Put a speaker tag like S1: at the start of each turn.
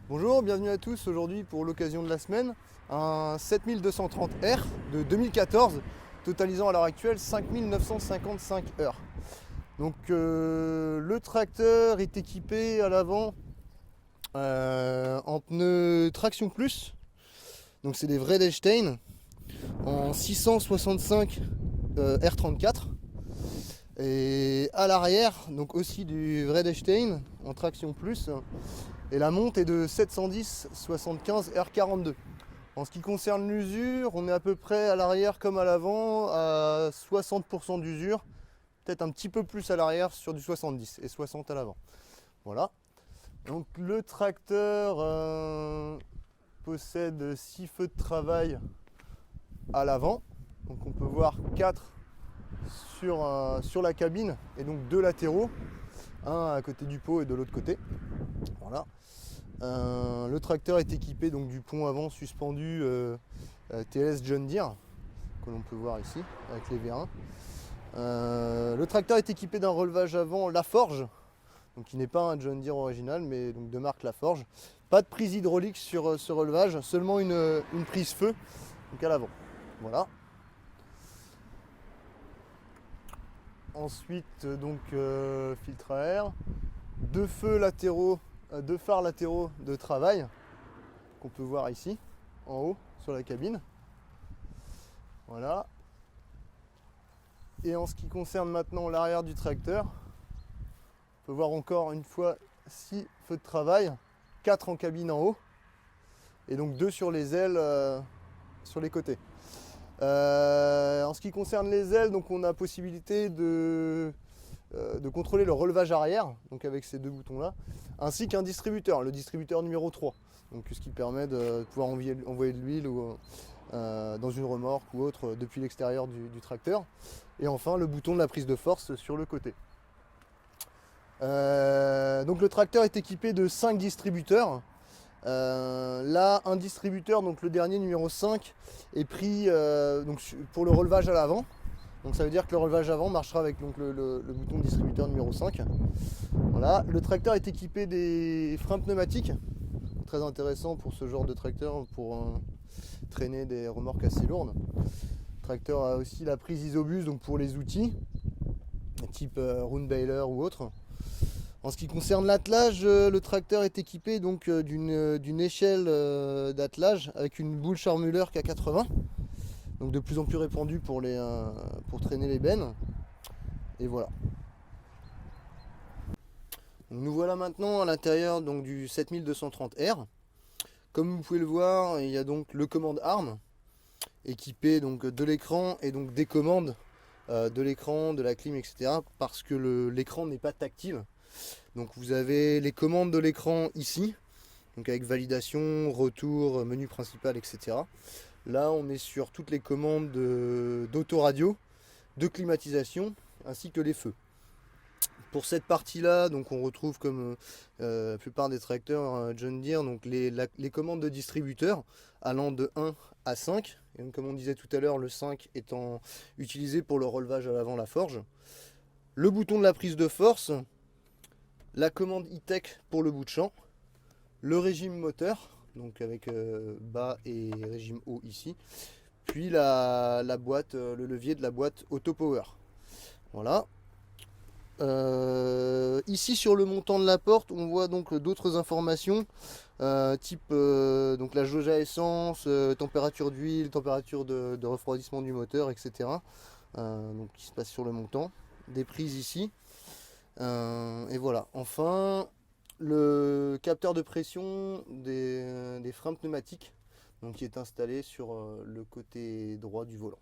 S1: Bonjour, bienvenue à tous aujourd'hui pour l'occasion de la semaine, un 7230R de 2014 totalisant à l'heure actuelle 5955 heures. Donc le tracteur est équipé à l'avant en pneus traction plus, donc c'est des vrais Dechstein en 665 R34 et à l'arrière donc aussi du vrai Dechstein en traction plus. Et la monte est de 710 75 R42. En ce qui concerne l'usure, on est à peu près à l'arrière comme à l'avant, à 60% d'usure, peut-être un petit peu plus à l'arrière sur du 70 et 60 à l'avant. Voilà. Donc le tracteur possède 6 feux de travail à l'avant. Donc on peut voir 4 sur la cabine et donc 2 latéraux, un à côté du pot et de l'autre côté. Voilà. Le tracteur est équipé donc du pont avant suspendu TLS John Deere que l'on peut voir ici avec les V1. Le tracteur est équipé d'un relevage avant Laforge, donc qui n'est pas un John Deere original mais donc de marque Laforge. Pas de prise hydraulique sur ce relevage, seulement une prise feu donc à l'avant. Voilà. Ensuite donc filtre à air, deux phares latéraux de travail qu'on peut voir ici en haut sur la cabine. Voilà. Et en ce qui concerne maintenant l'arrière du tracteur, on peut voir encore une fois 6 feux de travail, 4 en cabine en haut et donc 2 sur les ailes sur les côtés. En ce qui concerne les ailes, donc on a possibilité de contrôler le relevage arrière, donc avec ces deux boutons là, ainsi qu'un distributeur, le distributeur numéro 3, donc ce qui permet de pouvoir envoyer de l'huile ou dans une remorque ou autre depuis l'extérieur du tracteur. Et enfin le bouton de la prise de force sur le côté. Donc le tracteur est équipé de 5 distributeurs. Là, un distributeur, donc le dernier numéro 5, est pris donc, pour le relevage à l'avant. Donc ça veut dire que le relevage avant marchera avec donc, le bouton de distributeur numéro 5. Voilà. Le tracteur est équipé des freins pneumatiques, très intéressant pour ce genre de tracteur, pour traîner des remorques assez lourdes. Le tracteur a aussi la prise isobus donc pour les outils, type Round Baler ou autre. En ce qui concerne l'attelage, le tracteur est équipé donc d'une échelle d'attelage avec une boule Charmüller K80, donc de plus en plus répandue pour traîner les bennes. Et voilà. Donc nous voilà maintenant à l'intérieur donc du 7230R. Comme vous pouvez le voir, il y a donc le commande arme équipé donc de l'écran et donc des commandes de l'écran, de la clim, etc. Parce que l'écran n'est pas tactile. Donc vous avez les commandes de l'écran ici, donc avec validation, retour, menu principal, etc. Là on est sur toutes les commandes d'autoradio, de climatisation, ainsi que les feux. Pour cette partie-là, donc on retrouve comme la plupart des tracteurs John Deere, donc les commandes de distributeurs allant de 1 à 5. Et donc, comme on disait tout à l'heure, le 5 étant utilisé pour le relevage à l'avant la forge. Le bouton de la prise de force, la commande e-tech pour le bout de champ, le régime moteur, donc avec bas et régime haut ici, puis la boîte, le levier de la boîte Auto Power. Voilà. Ici sur le montant de la porte, on voit donc d'autres informations, type donc la jauge à essence, température d'huile, température de refroidissement du moteur, etc. Donc qui se passe sur le montant, des prises ici. Et voilà. Enfin, le capteur de pression des freins pneumatiques, donc qui est installé sur le côté droit du volant.